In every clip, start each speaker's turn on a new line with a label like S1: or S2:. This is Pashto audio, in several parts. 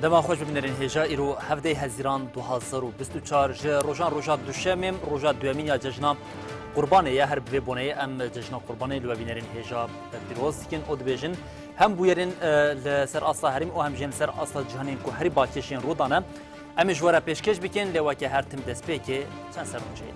S1: دما خوش ببینرین هجا ایرو هفته هزیران 2024 روزان روزا دوشمیم روزا دوامین یا جشن قربانه یا هر ببونه ام جشن قربانه لو ببینرین هجا پیروز کن اد بیجن هم بویرین لسر اصلا هریم و هم جن سر اصلا جهانین کو هری باکشین رودانه ام جوارا پیشکش بکن لوا که هر تم دست پیکه چند سر اونجایی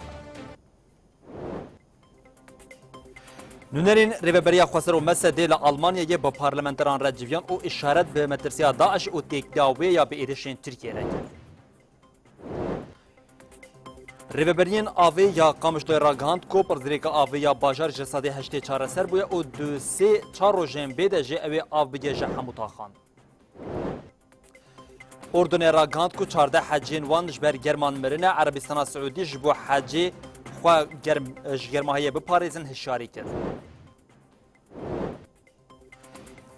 S1: نونرین ریبریا خسر و مسده لآلمانیا یه با پارلمانتران رجویان و اشارت به مترسیا داعش و تکداوی یا به ایرشین ترکیه رکن. ریبرین آوی یا قامشتوی راگهاند کو پرزریک آوی یا باجار جسادی هشته چاره سر بویا و دو سه چار روزن بیده جه اوی آو بگه جه هموتا خان. اردن راگهاند کو 14 حجین وان جبر گرمان مرنه عربستان سعودی جبو حجی خوا گرماهیه بپاریزن هشاری کرد.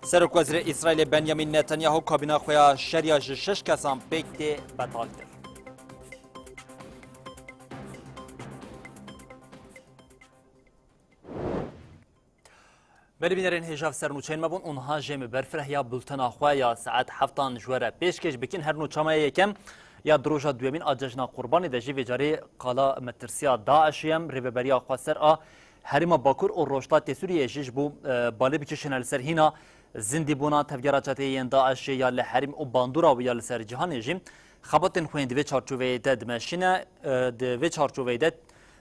S1: سرک وزیر اسرائیل بنیامین نتانیاهو کابینا خویا شریا شش کسان پیکتی بطال کرد. بلی بینرین هجاف سرنوچین مبون اونها جیم برفره یا بلتنا خویا ساعت هفتان جوره پیشکش بکن هر نوچامه یکم یا دروجا دوامین آججنا قربانی دجی و جاری قالا مترسیا داعشیم ریبریا خسر هریما باکور و روشتات سوریه جیش بو بالی بکشن لسر هینا زندی بونا تفجیرات ین داعش یا لحریم و باندورا و یا لسر جهان جیم خبطن خوین دوی چارچوبه دد ماشینه دوی چارچوبه دد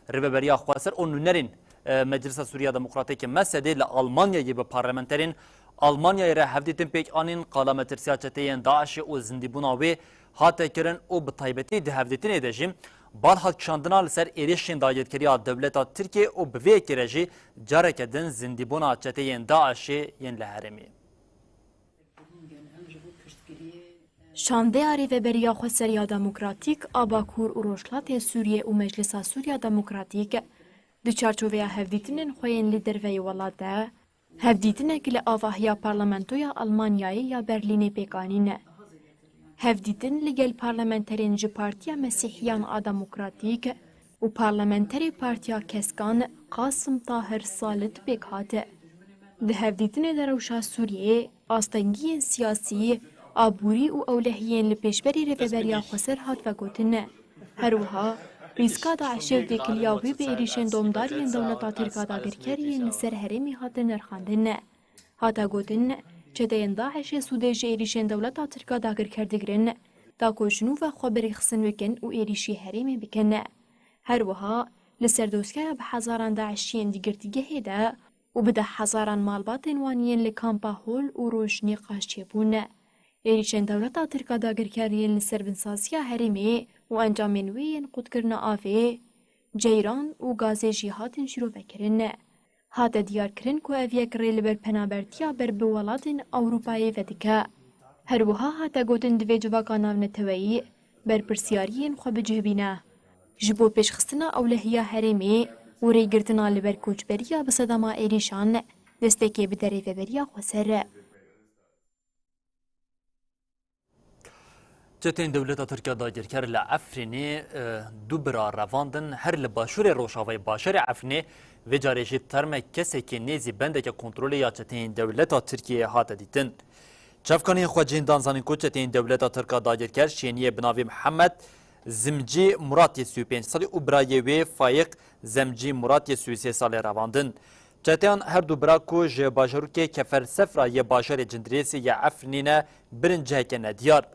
S1: ریبریا خسر اون نرین مجلس سوریا دموکراتیک مسده لآلمانیا به پارلمانترین آلمانیا را هفدیتن پیک آنین قالا مترسیا ین داعش و زندی بونا و هاته کرن او به طایبتی ده هفدیتین ادجیم بال هات کشاندنا لسر ایریشین دایدکریا دولتا ترکیه او به وی کرجی جارک دن زندیبونا چتین داعش ین لحرمی.
S2: شانده ریبریا خسریا دموکراتیک آباکور و روشلات سوریه و مجلس سوریا دموکراتیک دو چارچوبه هفدیتین خوین لیدر وی ولاده هفدیتین کل آواهیا پارلمانتویا آلمانیایی یا برلین پیکانینه. هفدیتن لگل پارلمانترین جی پارتیا مسیحیان آدموکراتیک و پارلمانتری پارتیا کسکان قاسم طاهر سالت بکاته. ده هفدیتن دروشا سوریه آستنگی سیاسی آبوری و اولهیین لپیشبری ریبریا خسر هات و گوتنه. هروها ریسکا داعشی و دکلیاوی به ایریشن دومدارین دولتا ترکا داگرکرین لسر هرمی هات نرخاندنه. هاتا گوتن چدین داعش سوده ایریشن دولتا ترکا داگر کردگرن دا کوشنو و خبری خسن وکن و ایریشی حریم بکنه. هر وها لسر دوسکای به هزاران داعشین دیگرتیگه هیده و بده هزاران مالبات وانین لکامپا هول و روشنی قاشی بونه. ایریشن دولتا ترکا داگر کردین لسر بنساسیا حریمی و انجامینوین قدکرن آفه جیران و گازی جیهاتن شروع بکرنه. هاده دیار کرن که اویک ریل بر پنابرتیا بر بولاتن اوروپایی ودکه. هر وها هاده گوتن دوی جواقاناو نتوایی بر پرسیارین خواه بجهبینه. جبو پیشخستنا اولهیا حریمی و ریگرتنا لبر کوچبریا بصداما ایریشان دستکی بدری وبریا خسره.
S1: چتین دولتا ترکیه داگرکر لعفرینی دو برا رواندن هر لباشور روشاوی باشر عفرینی و جارشی ترم کسی که نیزی بنده که کنترول یا چتین دولتا ترکیه هات دیدن. چفکانی خواجین دانزانی که چتین دولتا ترکیه داگرکر شینیه بناوی محمد زمجی مراد 35 سالی و برای وی فایق زمجی مراد 33 سالی رواندن. چتیان هر دو برا کو ج باشرو که کفر سفرا یه باشر جندریسی یا عفرینه برنجه که ندیار.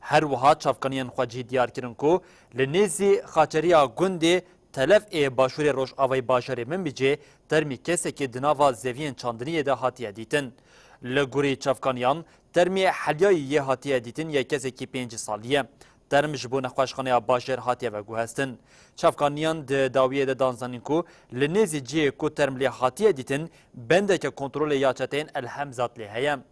S1: هر وها چافکانیان خواجی دیار کرن کو لنیزی خاچریا گوندی تلف ای باشور روش آوای باشر من بیجه ترمی کسی که دناوا زوین چاندنی ده هاتیه دیتن. لگوری چافکانیان ترمی حلیای یه هاتیه دیتن یا کسی که 5 سالیه. ترم جبو نخواشخانه باشر هاتیه و گو هستن. چافکانیان ده داویه ده دانزانین کو لنیزی جه کو ترم لی هاتیه دیتن بنده که کنترول یا چتین الهمزات لی هیم.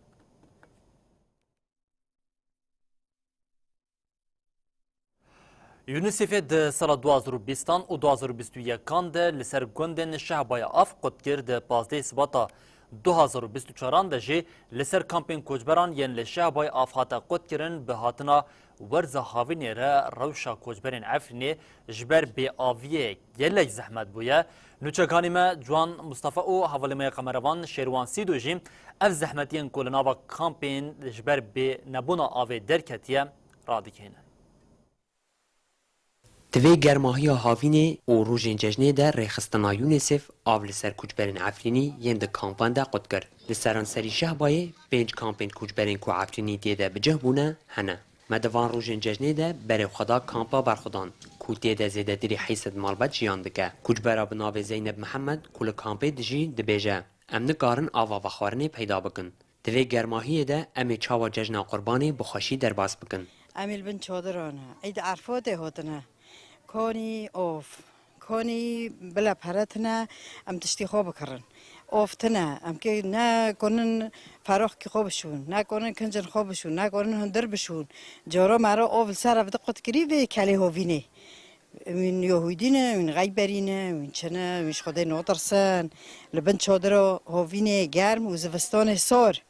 S1: یونیسف د سال 2020 و 2021 ده لسر گوندن شهبای اف قد کرد 15 سباتا 2024 de jî li ser kampên koçberan yên li Şehbayê afhata qut kirin bi hatina werza havînê re rewşa koçberên Efrînê ji ber bêaviyê gelek zehmet bûye. Nûçekanî me Ciwan Mustafa û hevalîmeya Qemerevan Şêrwan Sîdû jî ev zehmetiyên ku li nava kampên ji ber bênebûna avê derketiye radikêne.
S3: Divê germahiya havînê û rojên cejnê de rêxistina UNICEF av li ser koçberên Efrînî yên di kampan de qut kir. Li seranserî Şehbayê 5 kampên koçberên ku Efrînî tê de bicih bûne hene. Me di van rojên cejnê de berê xweda kampa berxwedan ku tê de zêdetirî heyset malbat jiyan dike. Koçbera bi navê Zeynep Mihemed ku li kampê dijî dibêje em nikarin ava vexwarinê peyda bikin. Divê germahiyê de em ê çawa cejna qurbanê bi xweşî derbas bikin.
S4: Em ê li bin çadiran e, Eid Arfadê hatine. Kanî av, kanî bila peretine em tiştî xwe bikirin. Av tune, em kê nekonin feraxkî xwe bişûn, nekonin kincên xwe bişûn, nekonin hundir bişûn. Cara me re av li ser ev de qut kirî vê kelê havînê. Wîn Yahûdî ne, wîn xeyberî ne, wîn çi ne, wîn ji Xwedê natirsin. Li bin çadira havînê germ û zivistanê sar.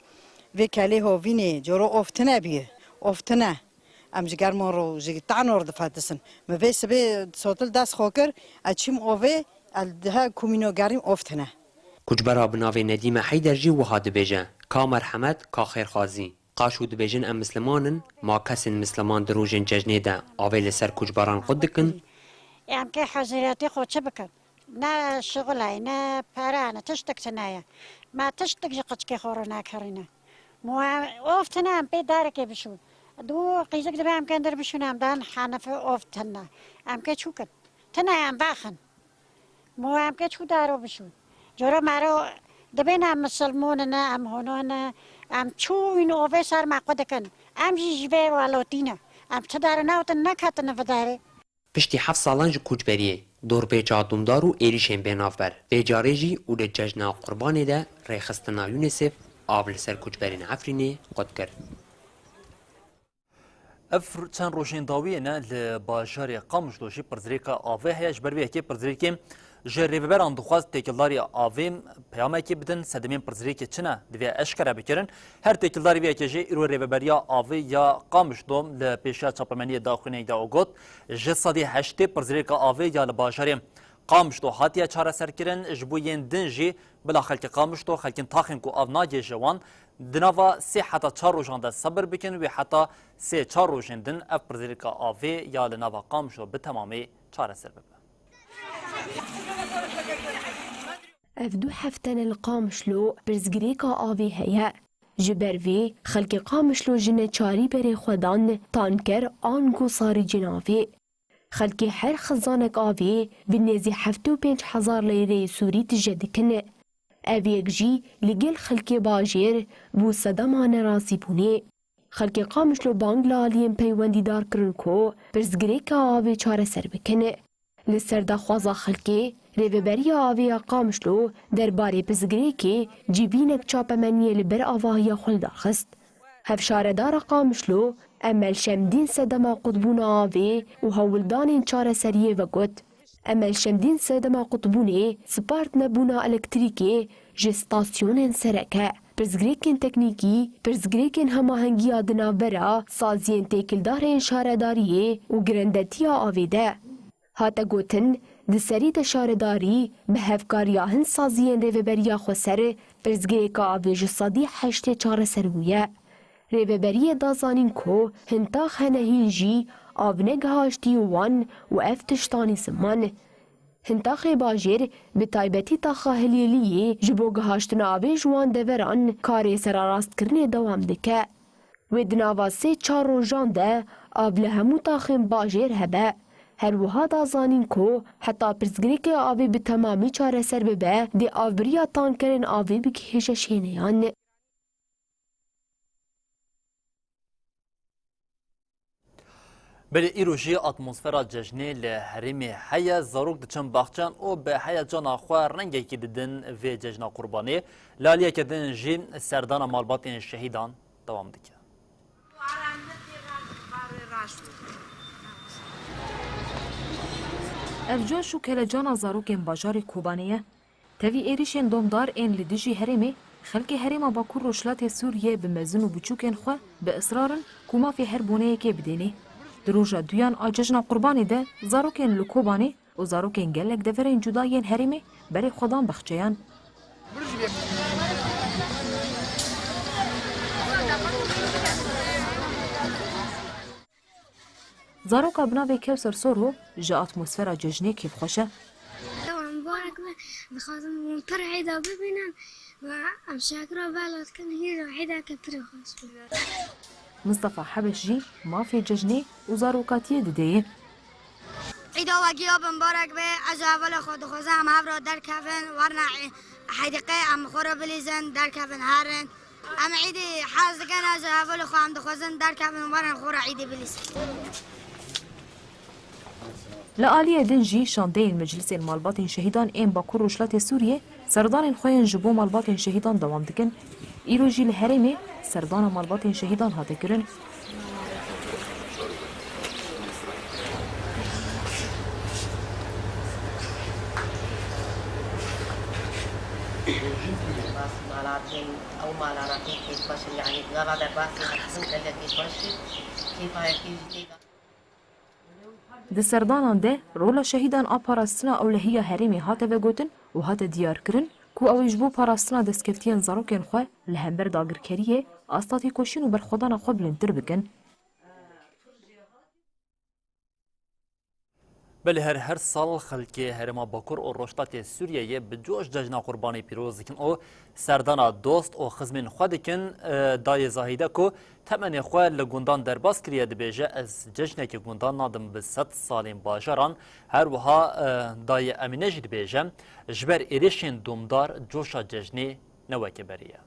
S4: Vê kelê havînê, cara av tune bîye, av tune. Em ji german ro ji tanor difetisin. Me vê sibê sotil dest xwe kir, eçîm avê el dihe komîna gerîm av tune.
S3: Koçbera bi navê Nedîme Heyder jî wiha dibêje. Ka merhemet, ka xêrxwazî. Qaş û dibêjin em mislimanin, ma kesên misliman di rojên cejnê de avê li ser koçberan qut dikin.
S5: Em kê hezîretê xwe çi bikin? Ne şixulay, ne pere, ne tiştek tune. Me tiştek ji qiçkê xwe re nekirîne. Av tune em pê derekê bişûn. دو قیزک دبیم کندر بشونم دان حنفه آفتنه ام که چو کن تنه ام بخن مو ام که چو دارو بشون جرا مرا دبینم مسلمان نه ام هنان ام چو این آوه سر مقود کن ام جیجوه والاتینه ام چه داره نوتن نکتنه وداره
S3: Piştî heft salan ji koçberiyê, dorpêça dûmdar û êrişên bênavber. Vê carê jî û li cejna qurbanê de rêxistina UNICEF av li ser koçberên Efrînê qut kir.
S1: Ev çend rojên dawiyê ne li bajarê Qamişlo jî pirzirêka avê heye ji ber vê yekê pirzirêkê ji rêveberan dixwaz têkildariya avê peyamekê bidin sedemên pirzirêkê çi ne divê eşkere bikirin her têkildarî vê yekê jî îro rêveberiya avê ya Qamişlo li pêşiya çapemeniyê daxuyînê de o got ji sedî heştê pirzirêka avê ya li bajarê Qamişlo hatiye çareserkirin ji bo yên din jî bila xelkê Qamişlo xelkên taxên ku av nagê ji wan di nava sê heta çar rojan de sebir bikin wê heta sê çar rojên din ev pirzirêka avê ya li nava Qamişlo bi temamê çareser bibe.
S2: ev du heftene li Qamişlo pirzgirêka avê heye. Ji ber vê xelkê Qamişlo ji neçarî berê xwe dan tanker an ku sarî cinavê. Xelkê her xizanek avê bi nêzî 75,000 lêreyê Sûrî tije dikin. Ev yek jî li gel xelkê bajêr bû sedema nerazîbûnê. Xelkê Qamişlo bang li aliyên peywendîdar kirin ku pirzgirêka avê çareser bikin. Li ser daxwaza xelkê, rêveberiya avê ya Qamişlo derbarê pirzgirêkê cîvînek çapemeniyê li ber avahiya xwe daxist. Hevşaredara Qamişlo Emel Şemdîn sedema qutbûna avê û hewildanên çareseriyê vegot. Emel Şemdîn sedema qutbûnê spart nebûna elektrîkê ji stasyonên sereke. Pirzgirêkên teknîkî, pirzgirêkên hemahengiya di navbera saziyên têkildarên şaredariyê û girendetiya avê de. Hate gotin, di serî de şaredarî bi hevkariya hin saziyên rêveberiya xwe ser pirzgirêka avê ji sedî heştê çareser bûye. Rêveberiyê da zanîn ku hintax henehîn jî av negihaştî wan û ev tiştanî ziman. Hintaxê bajêr bi taybetî taxa hilêliyê ji bo gihaştina avê ji wan deveran karê serarastkirinê dewam dike. Wê di nava sê çar rojan de av li hemû taxên bajêr hebe. Her wiha da zanîn ku heta pirzgirêkê avê bi temamî çareser bibe dê avbiriya tankerên avê bigihêje şêneyan.
S1: Belê îro jî atmosfera cejnê li herêmê heye zarok diçin baxçeyan û bi heyecana xwe rengekî didin vê cejna qurbanê. Laliyeke din jî serdana malbatên şehîdan dewam dike.
S6: Ev coş û kelecana zarokên bajarê Kobanê ye. Tevî êrişên domdar ên li dijî herêmê خلک هرما باکور روشلات سوریه به مزن و بچوکن خو به اصرارن کوما فی هر بونه که بدینی دروجا دویان آججنا قربانی ده زاروکن لکوبانی و زاروکن گلک دفرین جداین هرمه بری خودان بخچیان زاروکا بناوی کوسر سورو جا اتمسفرا ججنی کیف خوشه
S7: مبارك بخاطر ترى عيدا ببينن وام شاكرة بالات كان هي وحيدا كتر خوش
S6: مصطفى حبشجي ما في ججني وزاروكاتيه دديه
S7: عيدا وقيا مبارك به اجاول خود خوزم هبرا در كفن ورنا حديقه ام خورا بليزن در كفن هارن ام عيدي حاز كان اجاول خو ام دخوزن در كفن ورنا خورا عيدي بليزن
S6: لآلیه دنجی شانده المجلس المالبات شهیدان این باکور روشلات سوریه سردان خوین جبو مالبات شهیدان دوام دکن ایروجی لحرمه سردان مالبات شهیدان هاته کرن
S8: او مالاراتين كيف باش يعني غرض باسي حسن كيف باش كيف هاي كيف
S6: د سردانان ده رولا شهیدان آپاراستنا اولهیا هرمی هاته و گوتن و هاته دیار کرن کو اویج بو پاراستنا دستکفتین زاروکن خو لهمبر داگرکریه استاتی کوشین و برخودان خو بلندر بکن
S1: بله هر سال خلکی هرما باکور و روشتات سوریه به جوش جشن قربانی پیروز کن او سردانا دوست و خزمین خود کن دای زاهیده کو تمن خو لگوندان درباس کریه دبیجه از جشن که گوندان نادم به 100 سالین باجران هر وها دای امینه جد بیجه جبر ایریشین دومدار جوشا جشنی نوکه بریه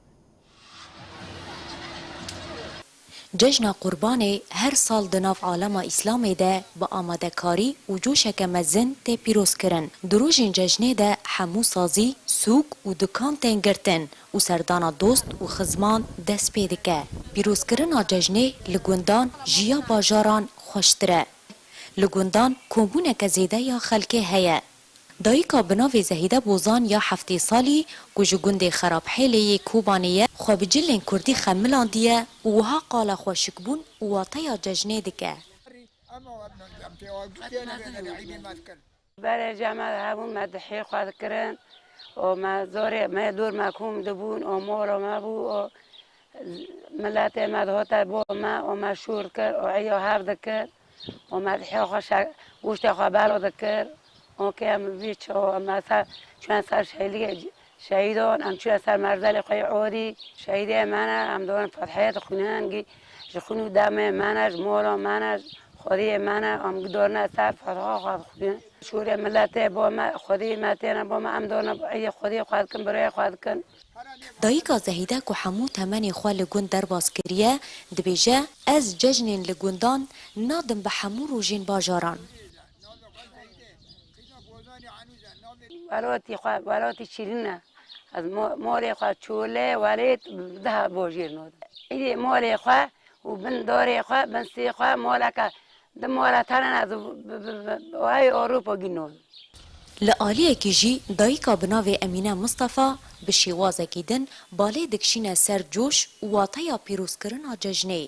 S9: جشن قربانی هر سال دناف عالم اسلامی ده با آماده کاری و جوشک مزن ته پیروز کرن. دروژین جشنه ده همو سازی، سوق و دکان تنگرتن و سردان دوست و خزمان دست پیدکه. پیروز کرن جشنه لگوندان جیا باجاران خوشتره. لگوندان کمبونه که زیده یا خلکه هیه. دایکا بناوی زهیده بوزان یا هفته سالی گوژ گنده خراب حیله کوبانیه خو بجلین کردی خملان دیه وها قال خوشکبون واطیا ججنه دکه
S10: برای جمع همون مدحی خواهد کرن و ما زوری ما دور مکوم دبون و مورا ما بو و ملت مدهوتا بو ما و مشهور کر و عیا هر دکر و مدحی خواه گوشت خواه بلو دکر اوکی ام بیچ و مثلا چون سر شهیدان ام چون سر مرزل خوی عودی شهیده منه ام دورن فتحیت خونهنگی خونو دم منش مولا منش خودی منه ام دورن سر فتحا خواهد خونهن شوری ملت با ما خودی متین با ما ام دورن خودی خواهد کن برای خواهد کن
S9: دایکا زهیده که همو تمنی خواه لگون در باز کریه دبیجه از ججنین لگوندان نادم به همو روژین باجاران
S10: ولاتی شیرینه از مال خواه چوله ولید ده بوجیر نود ایدی مال خواه و بن داری خواه بن سی خواه مال که ده مال ترن از وای اروپا گینود
S9: لآلیه کی جی دایکا بناوی امینه مصطفی به شیوازه کیدن باله دکشینه سر جوش و واطیا پیروز کرنا ججنه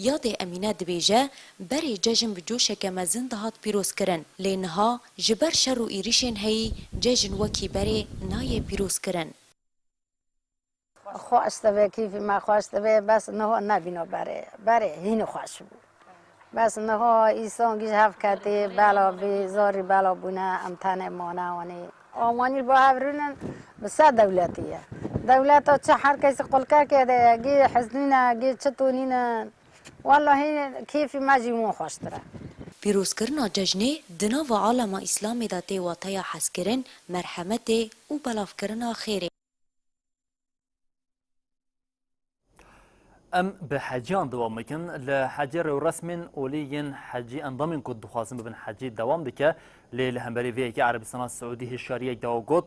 S9: یاد امینه دبیجه بری ججن به جوشه که مزن دهات پیروز کرن لینها جبر شر و ایریشن هی ججن وکی بری نای پیروز کرن
S5: خواسته کیفی ما خواسته بس نه نبینو بره هینو خوش بود بس نه ایسان گیش هفت کتی بالا بیزاری بالا بونه امتنه مانه وانی آمانی با هفرونن بسا دولتیه دولت ها چه هر کسی قلقه کرده گی حزنینه گی چطورینه والله كيف مجموع خوشتره
S9: پیروز کرنا ججنه دنا و عالم اسلامی داته و تیا حس کرن مرحمت و بلاف کرنا خیره
S1: ام به حجیان دوام میکن لحجی رو رسمین اولیین حجی اندامین کد دخواستن ببین حجی دوام دکه لیل همبری وی که عربستان سعودی هشاری داو گوت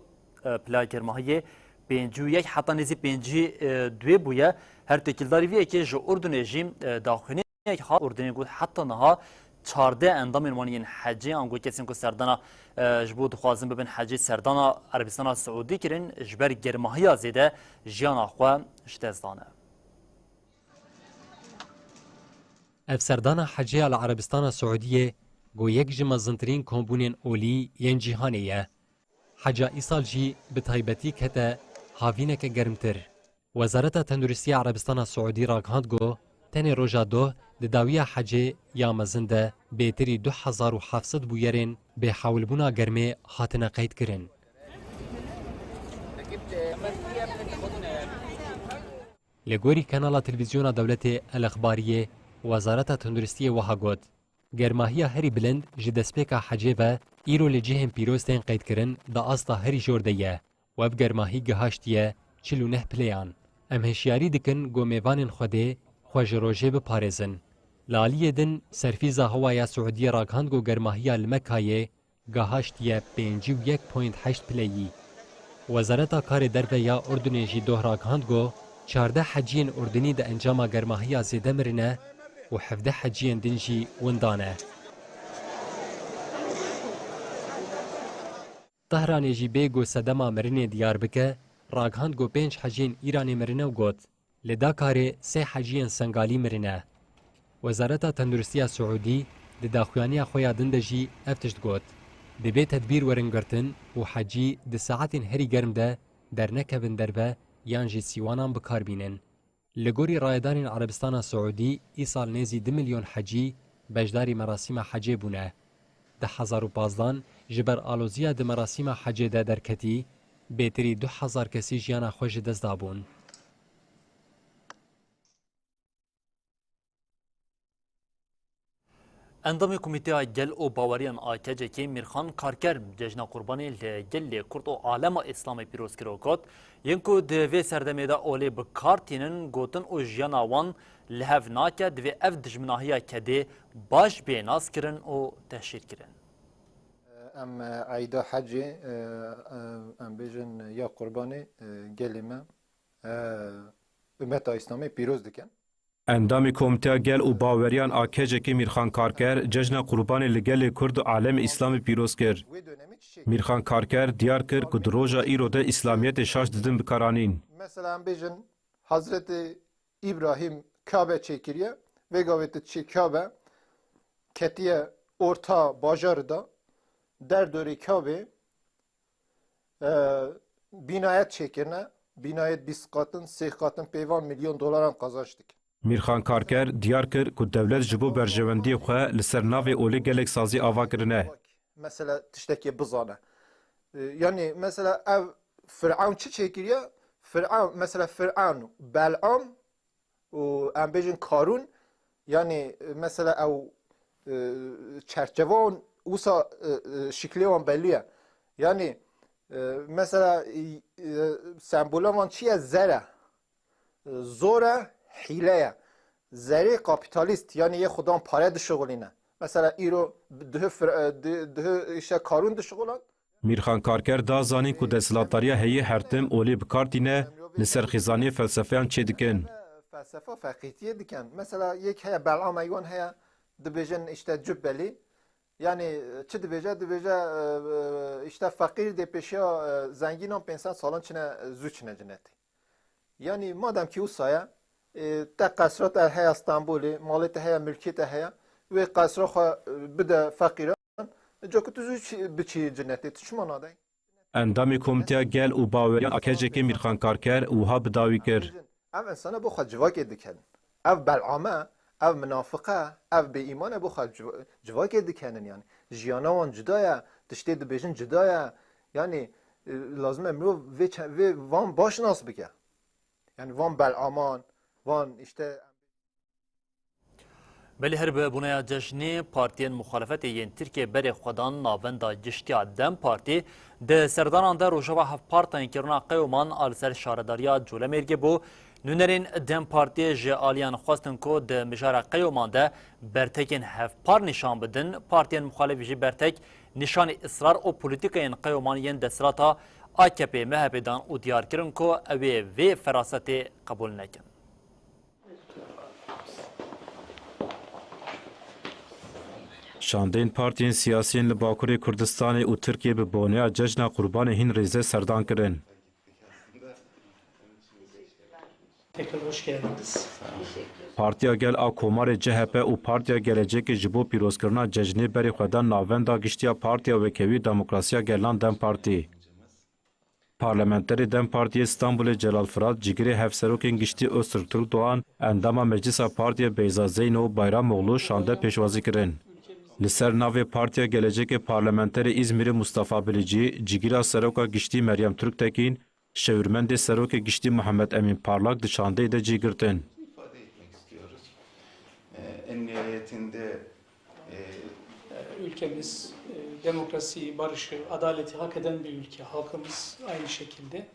S1: پلاکر ماهی پنجو یک حتی نزی پنجی دوی بویه هر تکیلداری وی که جو اردن رژیم داخلی یک ها اردنی گود حتی نها 14 اندام وانین حجی آنگو کسین کو سردانا جبو دخوازم ببین حجی سردانا عربستان سعودی کرن جبر گرماهی زیده جیان آخوا شتزدانه.
S11: افسردانا حجی العربستان السعودیه گو یک جمازنترین کمبونین اولی ین جیهانیه. حجا ایسال جی به تایبتی کتا هاوینه که گرمتر. وزارت تندرستی عربستان السعودی راگهاند گو تنی روژا دو دداویه حجی یا مزنده بیتری 2700 بویرین به حولبونا گرمه هاتنه قید کرن. لگوری کانال تلویزیون دولت الاخباریه وزارت تندرستی وها گوت گرماهی هری بلند جدسپیکا حجی و ایرو لجهن پیروستین قید کرن دا آستا هری جوردیه و اب گرماهی گهاشتیه 49 پلیان. ام هشیاری دکن گو میوانین خوده خوش روژه بپارزن. لالیه دن سرفیزا هوای سعودی راگهاند گو گرماهی المکایه گهاشتیه 51.8 پلیی. وزارت کار دربه یا اردنی جی دوه راگهاند گو 14 حجین اردنی ده انجام گرماهی زیده مرنه و 17 حجین دنجی وندانه. طهران جی بیگو صدما مرنه دیار بکه راگهاند گو 5 حجین ایرانی مرنه و گوت لدا کار 3 حجین سنگالی مرنه. وزارت تندرستی سعودی ده داخوانی خویا دنده جی افتشت گوت دبی تدبیر ورنگرتن و حجی ده ساعتین هری گرم ده در نکبن دربه یان جی سیوانان بکار بینن. لگوری رایدان عربستان سعودی ای سال نیزی 2 میلیون حجی بجداری مراسم حجی بونه. ده 2015 جبر آلوزیا ده مراسم حجی ده درکتی بیتری 2000 کسی جیانا خوش دست دابون.
S1: اندام کمیته گل او باوریان آکجه که میرخان کارکر جشن قربانی گل کرد و عالم اسلام پیروز کروکات ینکو دوی سردمه دا اولی بکارتینن گوتن او جیانا وان لحف ناکه دوی اف دجمناهی کده باش بیناس کرن و تحشیر کرن.
S12: ام عیدا حجی ام بیجن یا قربانی گلی ما امت اسلامی پیروز دکن.
S13: اندامی کمیته گل و باوریان آکجه که میرخان کارکر جشن قربانی لگل کرد و عالم اسلامی پیروز کرد. میرخان کارکر دیار کرد که دروژا ایرو ده اسلامیت شاش ددن بکارانین.
S12: مثلا بیجن حضرت ابراهیم کعبه چکریه و گاویت چی کعبه کتیه orta bajarda derdori kâbe binayet çekirne binayet 20 katın 8 katın peyvan milyon dolara kazançtık.
S13: میرخان کارکر دیار کرد که دولت جبو برجوندی خواه لسر ناوی اولی گلک سازی آوا کرنه.
S12: Mesela tişteki bızana. Yani mesela ev Firavun çi çekiriyor? Firavun mesela Firavun Bel'am و ambejin Karun yani mesela ev çerçeve usa şekli on belliye. Yani mesela sembolü çiye zere zora hileye zeri kapitalist yani ye خودان پاره دشغلینه مثلا ایرو ده işte karun dışıgılan
S13: میرخان کارکر دا زانی کو دسلاتاریا هی هرتم اولی بکارتینه لسر خزانی فلسفیان چه دکن
S12: felsefe fakitiye diken mesela yek heye Bel'am aygon heye dibejin işte cübbeli yani çi dibece işte fakir de peşya zenginan pensan salon çine züçine cenneti yani madem ki usaya te qasrat heye İstanbul'u malet heye mülkiyet heye ve qasra bide fakir جوکتوزو بچی جنتی تشمان آدای.
S13: اندامی کمیته گل و باوریان آکجه که میرخان کارکر و ها بداوی کر.
S12: اف انسان بخواد جواکی دکن. اف بالعامه، اف منافقه، اف به ایمان بخواد جواکی دکنن یعنی. جیانا وان جدایه، تشتی دبیجن جدایه. یعنی لازمه مرو و وان باش ناس بگه. یعنی وان بالعامان، وان işte
S1: بلی هر به بنای جشنی پارتین مخالفت این ترکیه بر خودان ناوندا جشتی دم پارتی ده سردانان در روشوا هف پارتین کرونا قیومان آل سر شارداریا جوله مرگه بو نونرین دم پارتی جالیان خواستن کو ده مجار قیومان ده برتکین هف پار نشان بدن پارتین مخالفی جی برتک نشان اصرار او پولیتیک این قیومان ین دسراتا AKP مهبدان او دیار کرن کو اوی وی فراست قبول نکن.
S13: Şandên partiyên siyasiyên li Bakurê Kurdistanê û Tirkiye bi boneya cejna Qurbanê hîn rêze serdan kirin.
S14: Tekrar hoş geldiniz.
S13: Partiya Gel a Komarê CHP û Partiya Gelecekê ji bo pîrozkirina cejnê berê xwe dan navenda giştiya Partiya Wekewî Demokrasiya Gelan Dem Partî. Parlamenterê Dem Partiyê İstanbulê Celal Fırat cigirê hevserokên giştî Öztürk Türkdoğan endama Meclisa Partiya Beyza Zeyno Bayramoğlu şande pêşwazî kirin. Li ser navê Partiya Gelecekê parlamenterê İzmirê Mustafa Bilicî, cigîra seroka giştî Meryem Türktekin, şewirmendê serokê giştî Muhammed Emin Parlak di şandeyê de cî girtin.
S15: En nihayetinde
S14: ülkemiz demokrasiyi, barışı, adaleti hak eden bir ülke. Halkımız aynı şekilde.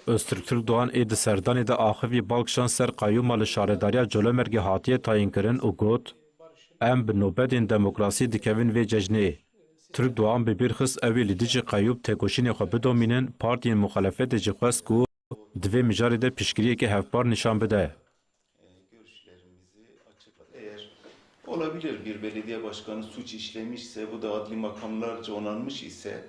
S13: Öztürk Türkdoğan ê di serdanê de axivî balkşan ser qayyûma li şaredariya Colemergê hatiye tayin kirin û got, em bi nobetên demokrasî dikevin vê cejnê. Türkdoğan bi bir xist evê li dijî qayyûb têkoşînê xwe bidomînin, partiyên muxalefetê jî xwest ku di vê mijarê de piştgiriyekê hevpar nîşan bide.
S15: olabilir bir belediye başkanı suç işlemişse, bu da adli makamlarca onanmış ise...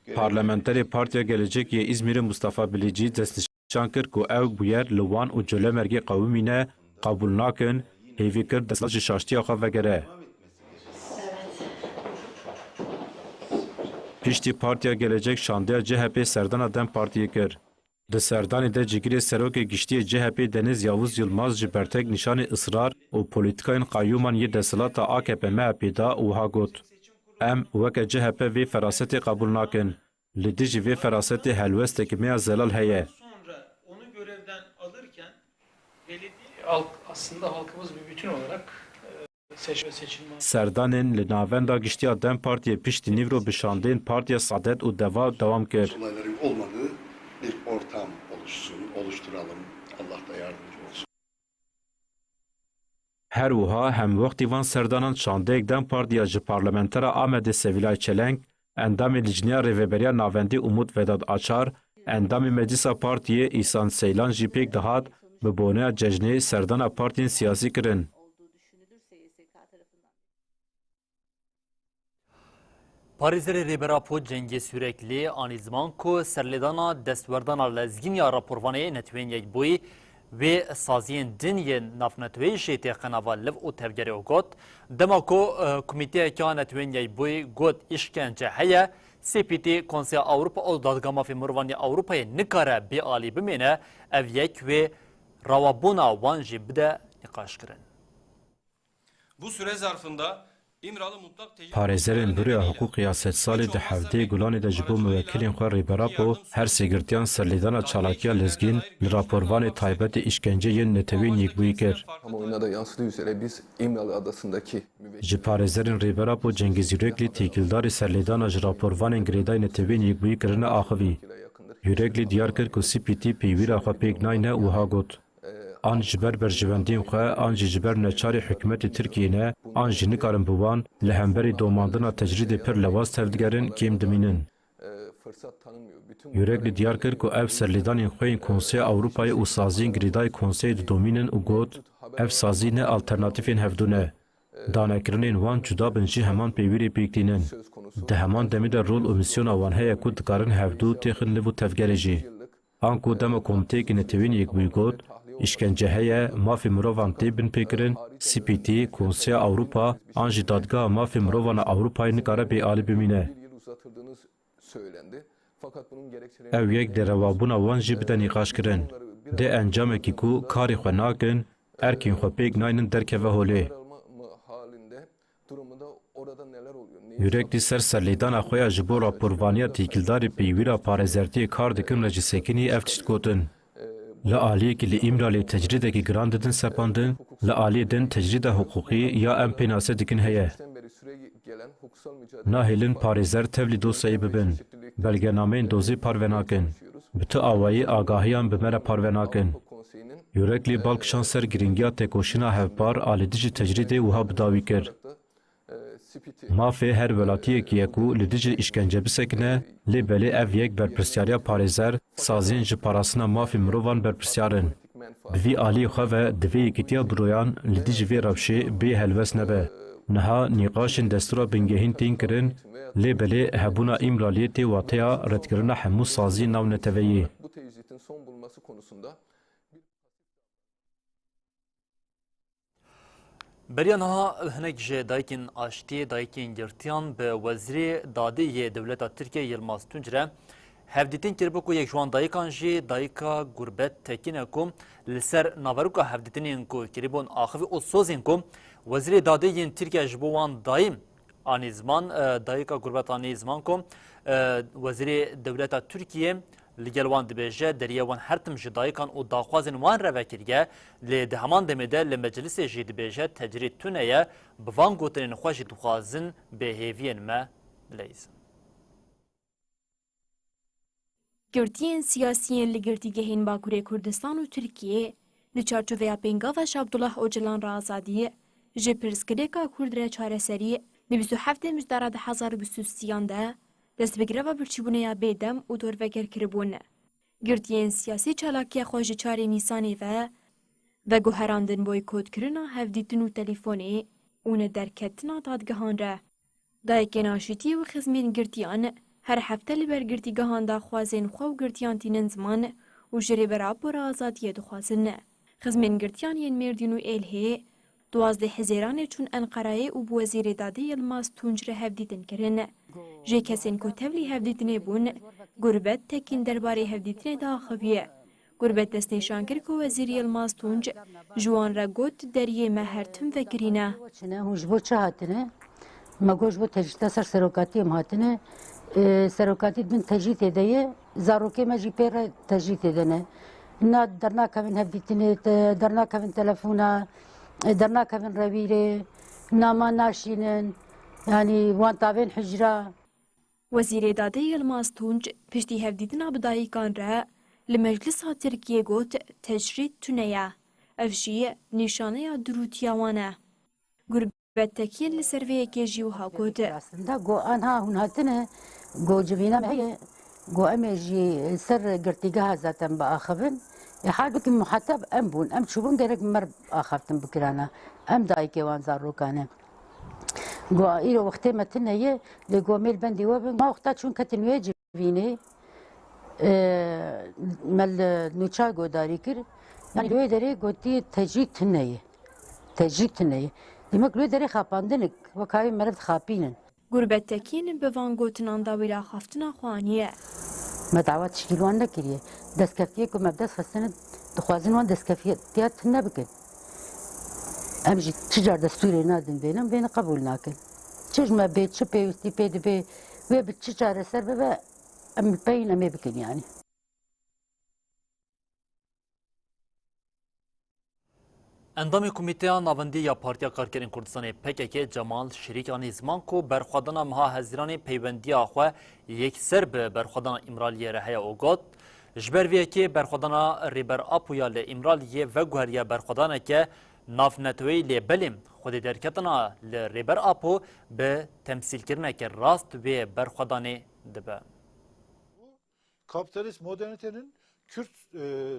S13: Parlamenterê Partiya Gelecekê İzmirê Mustafa Bilicî destnîşan kir ku ew bûyer li Wan û Colemergê qewimîne qabûl nakin, hêvî kir destla ji şaştiya xwe vegere. Piştî Partiya Gelecek şandeya CHP serdana Dem Partiyê kir. Di serdanê de cigirê serokê giştiyê CHP Deniz Yavuz Yılmaz ji bertek nîşanê ısrar û polîtikayên qayyûman yê desthilata AKP MHP da wiha got. Em weke CHP vê ferasetê qabûl nakin. Li dijî vê ferasetê helwestekî me ya zelal heye.
S14: Sonra onu görevden alırken aslında halkımız bir bütün olarak seçilmez.
S13: Serdanên li navenda giştiya Dem Partiyê piştî nîvro bi şandeyên Partiya Saadet û Deva dewam kir.
S16: Olayların olmadığı bir ortam oluşturalım. Allah da yardımcı olsun.
S13: Her wiha hem wextî van serdanan şandeyek Dem Partiya ji parlamentera Amedê Sevilay Çelenk, endamê lijniya rêveberiya navendî Umut Vedat Açar, endamê Meclisa Partiyê İhsan Seylan jî pêk dihat bi boneya cejnê serdana partiyên siyasî kirin.
S1: Parêzerê Rêbera Cengê Süreklî anî ziman ku serlêdana destwerdana lezgîniya raporvanê netwên yekbûyî vê saziyên din yên navnetweyî şêtê qenava liv û tevgerê got, dema ku komîteyeka netwên yekbûyî got îşkence heye, CPT Konseya Avrupa û Dadgama Mirovan Avrupayê nikare bêalî bimêne, ev yek wê rawabûna wan jî bide nîqaş kirin.
S17: Bu süre zarfında
S13: Parêzerên Bûrya Hukûqiya Sedsalê di hevdeyê Gulanê de ji bo muwekilên xwe rêberapo her sêgirtiyan serlêdana çalakiya lezgîn li raporvanê taybetê îşkence yên netewên yekbûyî kir.
S18: Kamuoyuna da yansıdığı üzere biz İmralı Adası'ndaki
S13: Ji parêzerên rêberapo Cengiz Yüreklî têkildarê serlêdana ji raporvanên girêdayê netewên yekbûyî kirine axivî. Yüreklî diyar kir ku CPT pêwîra xwe pêk nayne wiha got. An ji ber berjivendiyên xwe, an jî ji ber neçarê hikûmetê Tirkiyeyê, an jî nikarin bi wan li hemberî domandina tecrîdê pir lewaz tevdigerin kêm dimînin. Yüreklî diyar kir ku ev serlêdanên xwe yên Konseya Avrupayê û saziyên girêdayê Konseyê didomînin û got, ev sazî ne alternatîfên hevdû ne. Danekirinên wan cuda bin jî heman pêwîrê pêktînin. Di heman demê de rol û misyona wan heye ku dikarin hevdû têxin liv û tevgerê jî. An ku dema komiteyekî netewên yekbûyî got, İşkence heye, mafê mirovan tê bin pêkirin, CPT, Konseya Avrupa, an jî dadgeha mafê mirovana Avrupayê nikare bêalî bimîne. Ew yek de rewabûna wan jî bide nîqaş kirin. Dê encamekî ku karê xwe nakin, erkên xwe pêk naynin derkeve holê. Yüreklî ser serlêdana xwe ya ji bo raporvaniya têkildarê pêwîra parêzertiyê kar dikin re ji sekinî ev tişt gotin. Li aliyekî li İmralê tecrîdekî giran didin sepandin, li aliyê din tecrîda hukûqî ya em pênase dikin heye. Nahêlin parêzer tevlî dosyayê bibin, belgenameyên dozî parve nakin. Bi ti awayî agahiyan bi me re parve nakin. Yüreklî balkişan ser giringiya têkoşîna hevpar alî dijî tecrîdê wiha bidawî kir. Mafê her welatiyekî ye ku li dijî îşkence bisekine, lê belê ev yek berpirsyariya parêzer, saziyên ji parastina mafê mirovan berpirsyar in. Bi vî aliyê xwe ve di vê yekîtiya biroyan li dijî vê rewşê bê helwest nebe. نها نقاش دستور بنگهین تین کرن لی بلی هبونا امرالیت واتیا ردکرنا همو سازی ناو نتویی.
S18: Bu tecridin son bulması konusunda
S1: بریانها هنگ جه دایکین آشتی دایکین گرتیان به وزیر دادی دولت ترکیه یلماز تونجره هفدیتین کربو کو یک جوان دایکان جی دایکا گربت تکینه کوم لسر ناوروکا هفدیتینین کو کربون آخوی او سوزین کوم وزیر دادی ین ترکیه جبوان دایم آنیزمان دایکا گربت آنیزمان کوم وزیر دولت ترکیه لگل وان دبیجه دریه وان هرتم جدایکان او داخوازن وان روکریه لی دهمان دمیده لمجلس جی دبیجه تجرید تونیه بوان گوترین خوشی دخوازن به هیوین ما لیزن.
S2: گرتیین سیاسیین لگرتیگهین باکوری کردستان و ترکیه لچارچوویا پنگاوش عبدالله اوجلان را آزادی جی پرسکریکا کرد را چاره سری دی 27 مجدارا 2023 ده دست بگیره و برچیبونه یا بیدم و دور وگر کربونه. گرتیین سیاسی چالاکی خوش چاری نیسانی و گوهراندن بویکوت کرنا هفدیتن و تلیفونی اون درکتنا دادگهان را. دایکن آشتی و خزمین گرتیان هر هفته لبر گرتیگهان دا خوازین خو گرتیان تینن زمان و جری براب و آزادیه دخوازن. خزمین گرتیان ین مردین و ایلهی 12 هزاران چون انقره و بوزیر داده یلماز تونجره هفدیتن کرن. جه کسین که تولی هفدیتنه بون گربت تکین درباره هفدیتنه دا خویه. گربت دست نشان کرد که وزیر یلماز تونج جوان را گوت دریه مهرتم فکرینه.
S19: هوش بو چه هاتنه؟ مگوش بو تجربه سر سروکاتی هاتنه. سروکاتی بین تجربه دیه زاروکی مجی پر تجربه دنه. نه درنا کمین هفدیتنه درنا کمین تلفونه درنا کمین رویره ناما ناشینن يعني وان تابين حجرة.
S2: وزير دادي يلماز تونج پشتی هفدیدنا بدایی کان را لمجلس ها ترکیه گوت تجرید تونیا. افشی نشانه دروتیاوانه. گربت تکیل لسرویه که جیوها گوت.
S19: گو آنها هون هاتنه گو جبینا مهیه گو امیجی سر گرتیگه هزاتن با آخبن حال بكم محتب ام بون ام شو بون غيرك مر اخفتم بكرانا ام دايكي وان زاروكانه جو ايرو وقتي متنا هي لجو ميل بندي وبن ما وقتها شون كتن ويجي فيني مال نوچا جو داري كر يعني لو دري قلتي تجيك تنيه تجيك تنيه ديمك لو دري خاباندنك وكاي مرد خابينن
S2: غربت تكين بوان گوتنان دا ویلا خفتنا خوانیه
S19: ما دعوات شكلوان نكريه دسكفيه كم مبدا خصنا دخوازن وان دسكفيات نبكن امجي تجار دستوري نادن بين قبول ناكن تشج ما بيت شو بيوستي بيد بي وي بتشجار سر بابا ام بين ام بكن يعني
S1: اندام کمیته ناوندی یا پارتیا کارگران کردستان PKK جمال شریکانی زمان کو برخوادنا مها هزیران پیوندی آخوا یک سر به برخوادنا امرالیه رهی اوگاد جبر وی که برخوادنا ریبر آپویا ل امرالیه و گوهریا برخوادنا که ناف نتوی ل بلیم خود درکتنا ل ریبر آپو به تمثیل کرنه که راست و برخوادانه دبه.
S20: Kapitalist modernitenin Kürt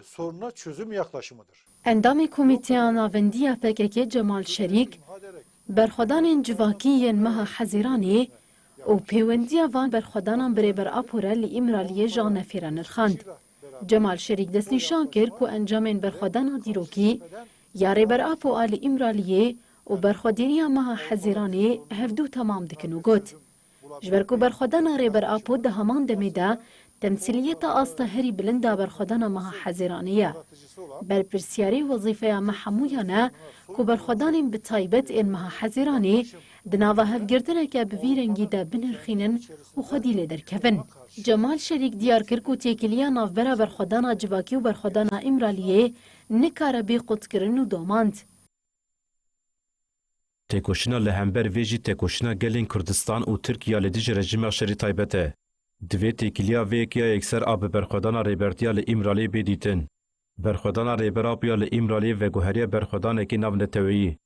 S20: sorununa çözüm yaklaşımıdır.
S2: اندام کمیته ناوندی PKK جمال شریک برخودان جواکی مها حزیرانی و پیوندی وان برخودان بریبر آپوره لی امرالیه جان نفیران الخاند. جمال شریک دست نشان کرد که انجام برخودان دیروکی یا ریبر آپو آل امرالیه و برخودیری مها حزیرانی هفدو تمام دکنو گوت. جبرکو برخودان ریبر آپو ده همان دمیده تمثيلية أصطهري بلندا برخدانا مها حزيرانية برپرسياري وظيفة محمويانا كو برخدان بتايبت إن مها حزيراني دناوا هفگردنا كا بفيرنگي دا بنرخينن وخدي لدر كفن جمال شريك ديار كركو تيكليا نافبرا برخدانا جواكي وبرخدانا إمراليه نكار بي قدكرن و دوماند
S13: تکوشنا لهمبر ویجی تکوشنا گلین کردستان و ترکیه لدیج رژیم شری تایبته. دوی تکیلیا ویکیا اکثر آب برخودان ریبرتیا لامرالی بیدیتن. برخودان ریبرابیا لامرالی و گوهری برخودان کی نو نتویی.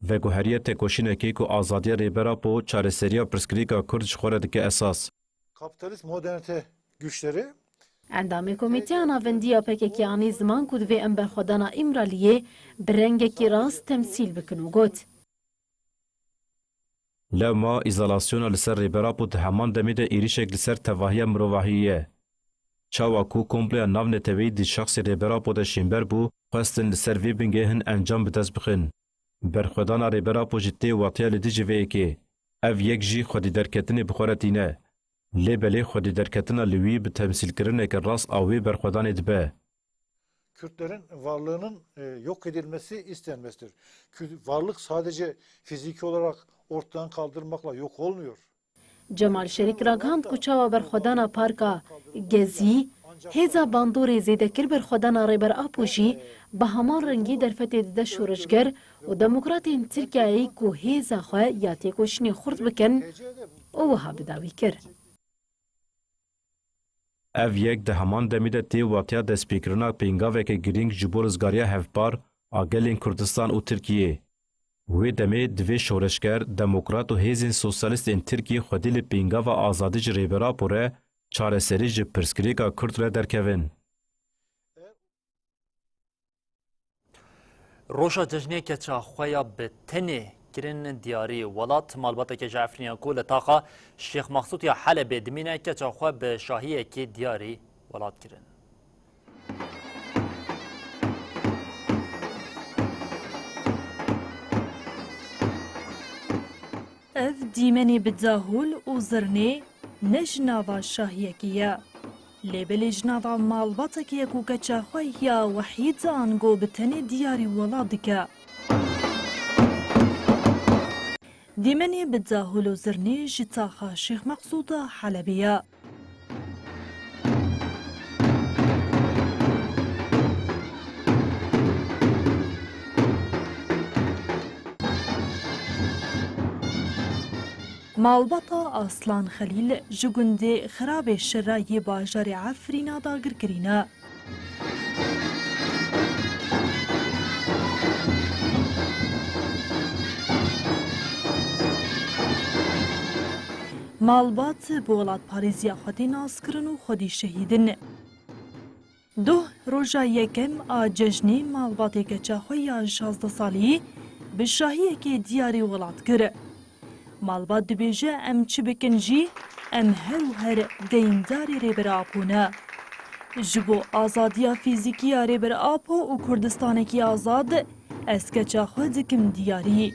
S13: و گوهری تکوشین کی کو آزادی ریبرا پو چارسریا پرسکریکا کردش خورد که اساس.
S20: Kapitalist modernite güçleri
S2: اندام کمیته ناوندی PKK آنی زمان کود و ام برخودان امرالیه برنگ کی راست تمثیل بکنو گوت.
S13: لما ایزولاسیون لسر ریبرا بود همان دمید ایریشک لسر تواهی مروحیه. چاوا کو کمپلی ناو نتوی دی شخص ریبرا بود شیمبر بو خواستن لسر وی بنگه هن انجام بدست بخن. برخودان ریبرا پوجتی واطیا لدی جوه که او یک جی خودی درکتنی بخورتینه. لبلی خودی درکتنا لوی به تمثیل کرنه که راست آوی برخودان ادبه.
S20: Kürtlerin varlığının yok edilmesi istenmesidir. Varlık sadece fiziki olarak ortadan kaldırmakla yok olmuyor.
S6: Cemal Şerik Raghand kuçava berxodana parka Gezi, heza bandorê zêdekir berxodana rêber Apojî, bi heman rengî derfetê dide şûrişger û demokratên Tirkiyeyê ku hêza xwe ya têkoşînê xurt bikin, û wiha bidawî kir.
S13: Ev yek de heman demî de tê watiya destpêkirina pêngaveke girîng ji bo rizgariya hevpar a gelên Kurdistan û Tirkiyê. Wê demê divê şoreşger, demokrat û hêzên sosyalîstên Tirkiyê xwedî li pêngava azadî ji rêberapo re çareserî ji pirsgirêka Kurd re derkevin.
S1: Roşa cejneke çaxweya bi tenê kirin diyarî welat malbateke ji Efrînê ku li taxa Şêx Mexsûd ya Helebê dimîneke çaxwe bi şahiyekê diyarî welat kirin.
S21: Ev dîmenê bi zahûl û zirnê ne ji nava şahiyekî ye. Lêbelê ji nava malbatekê ku keça xwe ya Wehîd Zango bi tenê diyarî welat dike. Dîmenê bi zahûl û zirnê ji taxa Şêx Mexsûd a Helebê ye. Malbata Aslan Xelîl ji gundê xirabê şirayê bajarê Efrîna dagirkirîne. Malbat bi welatparêziya Xwedê nas kirin û Xwedî şehîdin. Duh roja yekem a cejnê malbatê keça xwe ya 16 salî bi şahiyekê diyarî welat kir. Malbat dibêje em çi bikin jî em her û her deyimdarê rêbera Apo ne. Ji bo azadiya fîzîkî ya rêbera Apo û Kurdistanekî azad ez keça xwe dikim diyarî.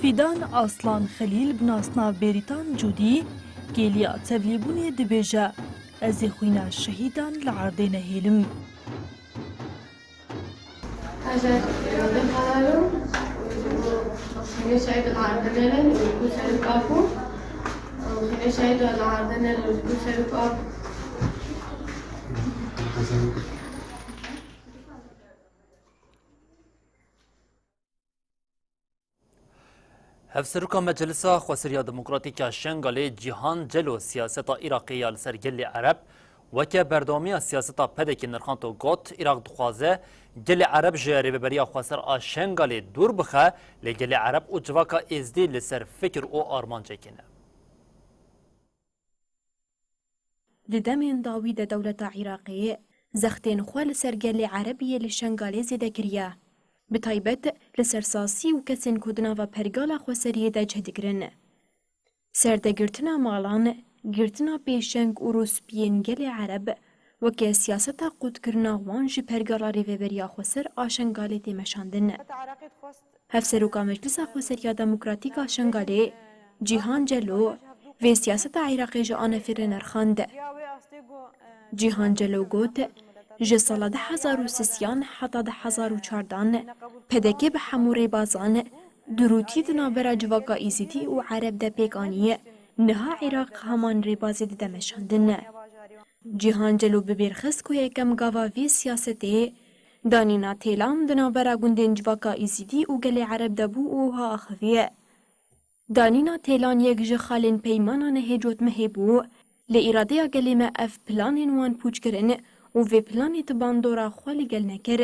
S21: Fidan Aslan Xelîl bi nasnav Bêrîtan Cudî gêliya tevlîbûnê dibêje ez ê xwîna şehîdan li erdê nehêlim.
S1: Hevseruka Meclisa Xweseriya Demokratîk a Şengalê Cîhan Celo siyaseta Iraqê ya li ser gelê Ereb weke berdewamiya siyaseta pedekê nirxanto got Iraq dixwaze gelê Ereb ji rêveberiya Xweser a Şengalê dûr bixe lê gelê Ereb û civaka êzdî li ser fikir û armancekê ne.
S2: Di demên dawî de dewleta Iraqê zextên xwe li ser gelê Erebiyê li Şengalê zêde kiriye. Bi taybet li ser sasî û kesên ku di nava pergala Xweseriyê de cih dikirin. Serdegirtina malan, girtina pêşeng û rûspiyên gelê Ereb weke siyaseta qutkirina wan ji pergala rêveberiya Xweser a Şengalê tê meşandin. Hevseroka Meclisa Xweseriya Demokratîk a Şengalê Cîhan Celo vê siyaseta Iraqê ji anefêre nerxand. Cîhan Celo got ji sala 2003 heta 2014 pedekê bi hemû rêbazan dirûtî di navbera civaka Êzidî û Ereb de pêkanî niha Iraq heman rêbazê dide meşandin. Cîhan Celo bi bêrxist ku yekem gava vê siyasetê danîna têlan di navbera gundên civaka Êzidî û gelê Ereb de bû û wiha axiviye. Danîna têlan yek ji xalên peymana nehêcotmehê bû lê îradeya gelê me ev planên wan pûç kirin û vê planê ti bandora xwe li gel nekir.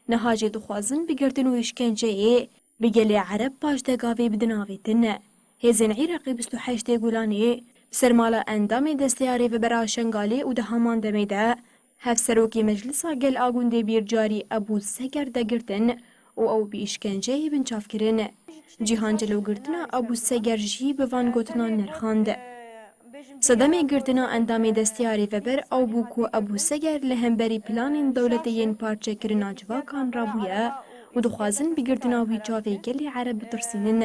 S2: نهاجی دخوازن بگردن و اشکنجه بگلی عرب پاش دگاوی بدناویتن. هزین عراقی 28 گولانی سرمالا اندام دستیاری و برا شنگالی و دهامان دمیده هف سروکی مجلسا گل آگونده بیرجاری ابو سگر دگرتن و او بی اشکنجه بنچاف کرن. جیهان جلو گرتنا ابو سگر جی بوان گوتنا نرخاند. صدمه گرتنا اندام دستیاری و بر او بوکو ابو سگر لهمبری پلان دولتین پارچه کرنا جواکان رابویا و دخوازن بگردنا وی جاوی گلی عرب ترسینن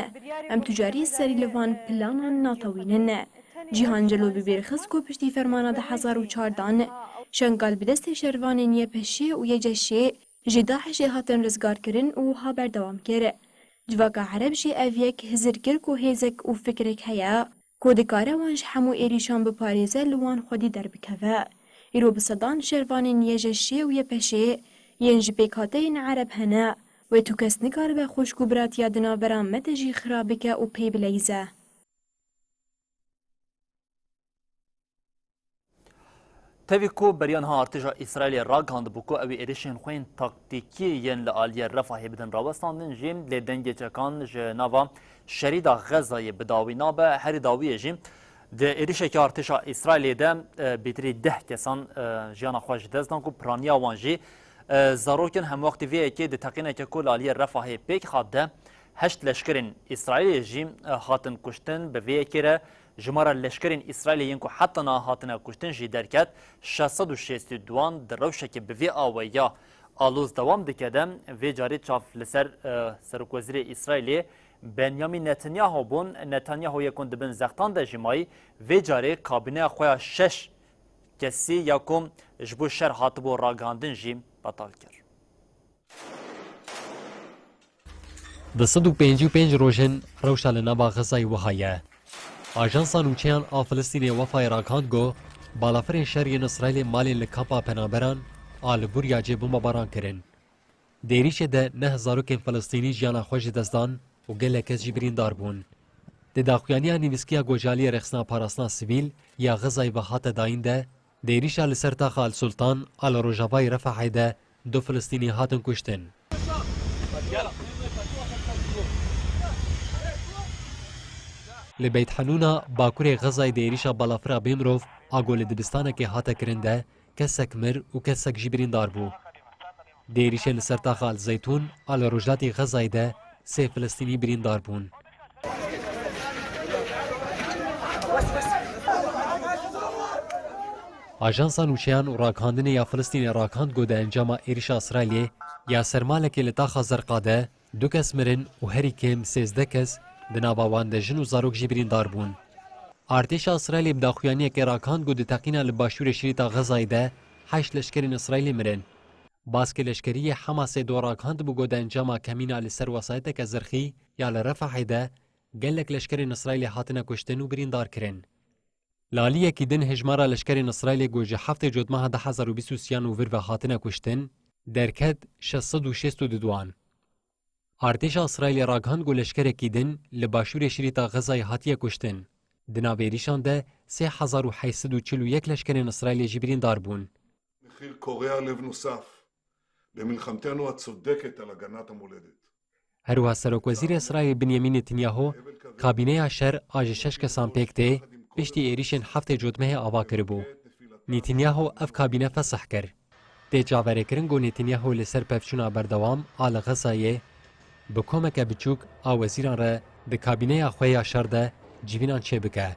S2: ام تجاری سری لوان پلانان ناتوینن. جیهان جلو ببیرخز کو پشتی فرمانه 1014 شنگال بدست شروانین یه پشه و یه جشه جداحش هاتن رزگار کرن و ها بردوام کره. جواکا عرب جی اویک هزر کرک و هزک و فکرک هیا کودکاره وانش همو ایریشان بپاریزه لوان خودی در بکوه. ایرو بصدان شروانین یه جشه و یه پشه ینج بیکاتین عرب هنه و تو کس نکار به خوشکو برات یادنا برام متجی خرابکه و پی بلیزه.
S1: تاویکو بریان ها ارتجا اسرائیل راگاند بوکو اوی ایریشن خوین تاکتیکی ین لآلیه رفاهی بدن راوستاندن جیم لیدنگی چکان جناوا شریدا غزای بداوی نابه هری داوی جیم ده ایریشه که ارتجا اسرائیل ده بیتری 10 کسان جیانا خواج دزدان کو پرانیا وانجی زاروکن هم وقتی ویه که ده تقینه که کل آلیه رفاهی پیک خواده 8 لشکرین اسرائیل جیم خاتن کشتن به ویه که جمارا لشکرین اسرائیل ینکو حتی نا هاتنا کشتن جی درکت 662 در روشه که به وی آویا آلوز دوام دکدم وی جاری چاف لسر سرکوزیر اسرائیلی بنیامین نتانیاهو بون نتانیاهو یکون دبن زختان ده جمعی وی جاری کابینه خویا 6 کسی یکم جبو شر هاتبو راگاندن جیم بطال کر.
S11: ده 155 روژن روشا لنبا غزای وحایه. آژانسا نوچیان آ فلسطین وفای راکاند گو بالافرین شهرین اسرائیل مالی لکامپا پنابران آل بوریا جه بمباران کرن. دیریش ده 9000 کن فلسطینی جیانا خوش دزدان و گله کس جبرین دار بون. ده داخویانی نیویسکیا گوجالی رخصنا پاراسنا سیویل یا غزای وحات داین ده دیریش آل سرتاخ آل سلطان آل روژاوای رفحی ده 2 فلسطینی هاتن کشتن. لبیت حنونا باکوری غزای دیریشا بالافرا بیمروف آگول دبستانه که هاته کرنده کسک مر و کسک جبرین دار بو. دیریش لسرتاخ آل زیتون آل روجلاتی غزای ده 3 فلسطینی برین دار بون. آژانسا نوچیان و راکاندن یا فلسطین راکاند گوده انجام ایریشا اسرائیلی یا سرمالکی لطاخا زرقاده 2 کس مرن و هری کم 13 کس دناباوان ده جن و زاروک جبرین دار بون. ارتش اسرائیل بداخویانی که راکاند گود تقینا لباشور شریطا غزای ده 8 لشکرین اسرائیلی مرن. باز که لشکری حماس دو راکاند بو گود انجام کمینا لسر وسایت که زرخی یا لرفح ده گلک لشکرین اسرائیلی هاتنا کشتن و برین دار کرن. لالیه که دن هجمارا لشکرین اسرائیلی گوجه هفته جدماه 2023 و ور و هاتنا کشتن درکد 662. ارتش اسرائیل راگاند گو لشکر کیدن لباشور شریطا غزای هاتیه کشتن. دناویریشان ده 3841 لشکرین اسرائیل جبرین دار بون.
S16: מחיר קורע לב נוסף במלחמתנו הצודקת על הגנת המולדת.
S11: هروها سروک وزیر اسرائیل بنیامین نتانیاهو کابینه شر آج 6 کسان پیکته پشتی ایریشن هفته جدمه آوا کربو. نتانیاهو اف کابینه فسح کر. ده جاوره کرنگو نتانیاهو لسر پفچونا بردوام آل غزایه بکومک بچوک آ وزیران را ده کابینه خویا شرده جیوینان چه بکه.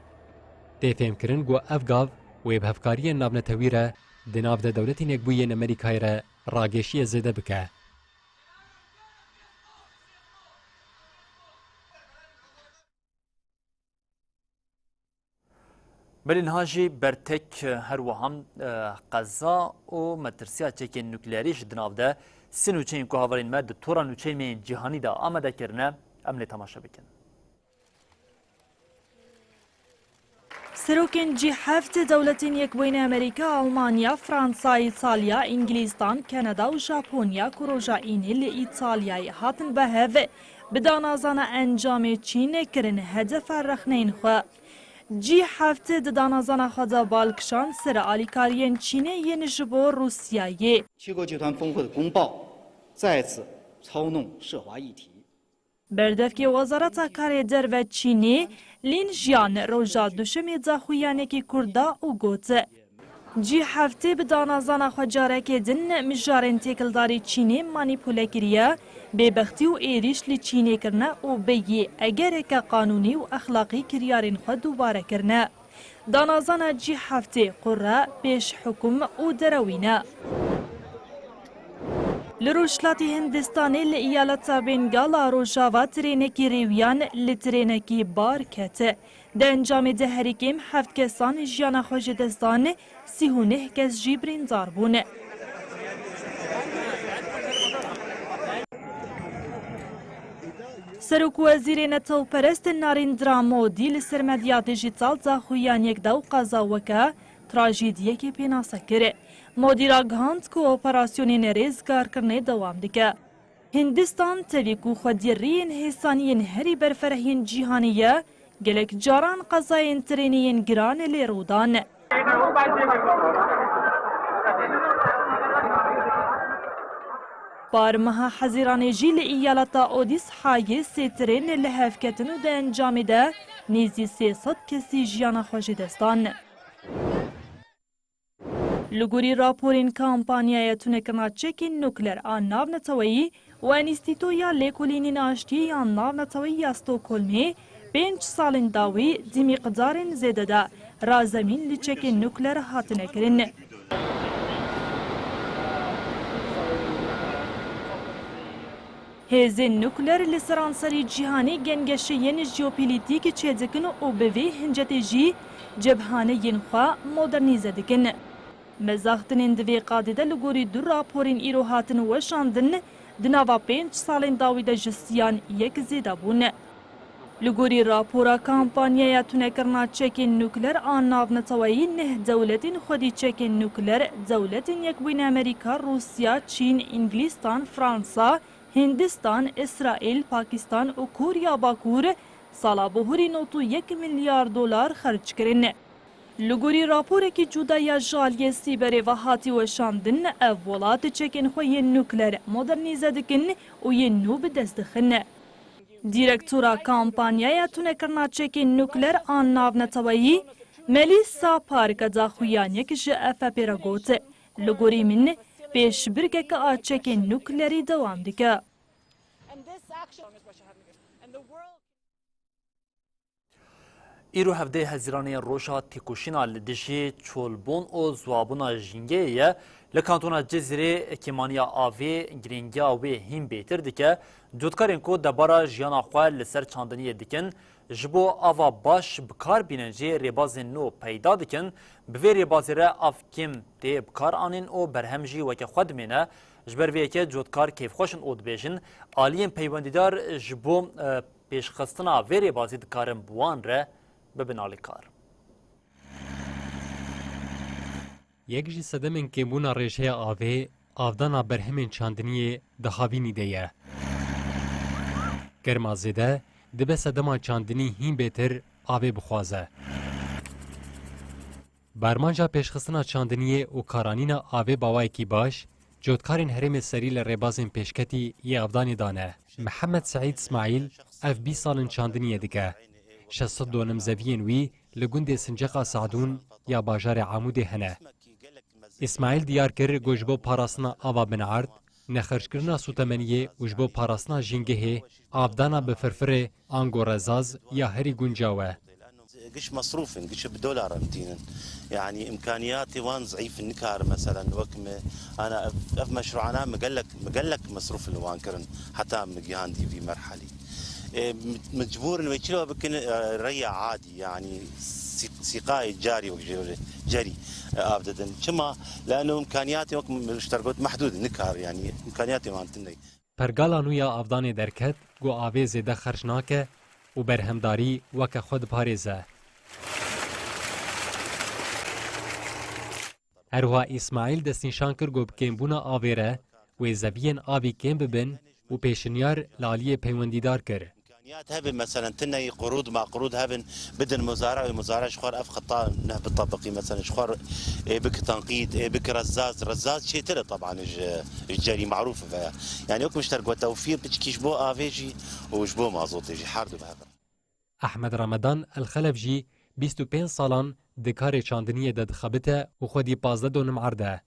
S11: ده فهم کرن گو افگاو و بهفکاری نابنتوی را ده ناو ده دولتی نکبوی امریکای را راگشی زده بکه.
S1: بلنهاجی برتک هر وهم قضا و مترسیا چکن نوکلیریش دناو ده سنوچین که هاورین مد تورا نوچین من جهانی دا آمده کرنه امن تماشا بکن.
S21: سروکن جی هفت دولتین یک بین امریکا، آلمانیا، فرانسا، ایتالیا، انگلیستان، کانادا و ژاپنیا کروژا اینی لی ایتالیای هاتن به هفه بدانازان انجام چین کرن هدف رخنین خو. جی هفته دانازان خدا بالکشان سر آلیکارین چینه ینجبو روسیایی.7
S4: 个集团峰会的公报再次操弄涉华议题。
S21: بردفکی وزارت کار در و چینی لین جیان روژا دوشمی زاخویانکی کردا و گوت. جی هفته به دانازان خجاره که دن مجارن تکلداری چینی مانیپوله کریه ببختی و ایریش لی چینی کرنه و بگی اگر که قانونی و اخلاقی کریارین خود دوباره کرنه. دانازان جی هفته قره پیش حکم و دروینه. لروشلاتی هندستانی لإیالت بنگالا روژاوا ترینکی ریویان لترینکی بار کته. ده انجام ده هریکیم 7 کسان جیانا خوش دستان 39 کس جیبرین زار بونه. سروک وزیر نتو پرست ناریندرا مودی لسر مدیا دیجیتال زاخویان یک دو قضا وکا تراژیدیه که پیناسا کره. مودی را گهاند که اپراسیونی نریز کار کرنه دوام دیگه. هندستان تویکو خودیرین حسانین هری برفرهین جیهانیه گلک جاران قضای ترینین گران لیرودان. بارمها حزیران جیل ایالتا اودیس حای سیترین لحفکتن و ده انجام ده نیزی 300 کسی جیانا خوش دستان. لگوری راپورین کامپانیای تونکنا چکین نوکلر آن ناو نتوایی و انیستیتویا لیکولینین آشتی آن ناو نتوایی استوکولمی 5 سالن داوی دی مقدارن زیده ده رازمین لچکین نوکلر هاتنه کرن. هزین نوکلر لسرانسری جهانی گنگشین جیوپولیتیک چیزکن و بوی هنجتی جی جبهانه ینخوا مدرنیزه دکن. مزاختنین دوی قادده لگوری دو راپورین ایرو هاتن وشاندن دناوا 5 سالن داوی ده جسیان یک زیده بون. لگوری راپورا کامپانیای تونکرنا چکین نوکلر آن ناو نتوایی 9 دولتین خودی چکین نوکلر دولتین یک بین امریکا، روسیا، چین، انگلیستان، فرانسا، هندستان، اسرائیل، پاکستان و کوریا باکور سالا بهوری نوتو 1 میلیارد دلار خرج کرن. لگوری راپور که جدا یا جالی سیبری و هاتی و شاندن اولاد چکن خوی نوکلر مدرنیزه دکن و یه نو به دست دخن. دیرکتورا کامپانیای تونکرنا چکن نوکلر آن ناو نتوایی ملیسا پارک دا خویان یک جعفه پیرا گوته. لگوری من پیش برگه که آچکن نوکلری دوام دیگه.
S1: ایرو هفته هزیرانی روشا تیکوشینا لدیجی چولبون و زوابونا جنگیه لکانتونا جزیره کمانیا آوی گرینگیا و هم بیتر دیکه جودکارین کو دبارا جیانا خواه لسر چاندنی دیکن جبو آوا باش بکار بیننجی ریباز نو پیدا دیکن بوی ریبازی را آف کم دی بکار آنین و برهمجی وکه خود مینه جبرویه که جودکار کیف خوشن اود بیشن آلین پیوندیدار جبو پیشخستنا وی ریبازی دکارن بوان را ببنالی کار.
S11: یک جی سدمن کمبونا ریشه آوه آفدانا برهمین چاندنیه دخاوینی دیه. گرمازیده دبه سدما چاندنی هین بیتر آوه بخوازه. برمانجا پیشخستنا چاندنیه و کارانینا آوه باوای کی باش جودکارین هرم سری لربازین پیشکتی یه آفدانی دانه. محمد سعید اسماعیل اف 20 سالن چاندنیه دیگه. 600 نمزوین وی لگوند سنجقا سعدون یا باجار عمود هنه. اسماعیل دیار کر گوشبو پاراسنا آوا بنعرد نخرج کرنا سوتمنیه وجبو پاراسنا جنگه آبدانا بفرفره آنگو رزاز یا هری گنجاوه.
S22: قش مصروفن قش بدولار امتينا يعني امكانياتي وان ضعيف النكار مثلا وكمه انا في مشروعنا مقلك مصروف الوان كرن حتى مجاندي في مرحله مجبور انه يشيلوا بكن ريع عادي يعني سقاي جاري جري ابدا كما لانه امكانياتي اشتركت محدود نكار يعني امكانياتي ما انتني
S11: پرگالا نویا افدان درکت گو آوه زیده خرجناکه و برهمداری وک خود پارێزە. هەروها ئیسماعیل دەستنیشان کرد گۆ بکەمبوونا ئاوێرە وێ زەڤیên avî kêm bibin û pêşinyar li aliyê peywendîdar kir.
S22: هبن مثلا تني قروض مع قروض هبن بدن مزارع شخوار اف خطا انه بالطبقي مثلا شخوار بك تنقيد بك رزاز شيء ترى طبعا الجري معروف فيها يعني وك مشترك وتوفير بتشكي جبو افيجي وجبو مازوت يجي حارد بهذا.
S11: احمد رمضان الخلفجي 25 سالان دکار چاندنیه داد خبته و خودی 15 دونم عرده.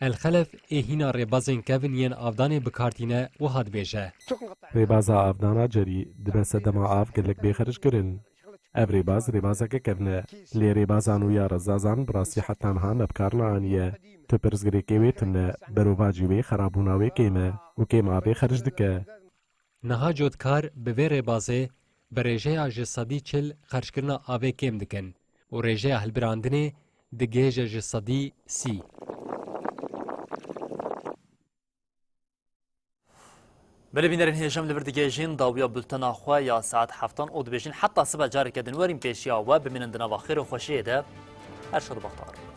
S11: الخلف هینا ریبازین کونین آفدان بکارتینه و هاد بیجه.
S3: ریبازا آفدانا جری دبسته دما آف گلک بیخرج کرن. اف ریبازا که کرنه. لی ریبازان و یا رزازان براسی حتی ها نبکارنا آنیه. تو پرزگری کهویتنه برواجی وی خرابوناوی کیمه و کیم آبی خرج دکه.
S11: نها جودکار به وی ریبازه برێژەیە ji sedî çil xerckirina avê kêm dikin û rêjeya hilbirandinê digêje ji sedî sî.
S1: Belebînerên hêjem li vir digêjin dawiya bultena xwe ya saet 7 û dibêjin heta sibe carekê din werîn pêşiya we bimînin di nava xêr û xweşiyê de her şer dibextar.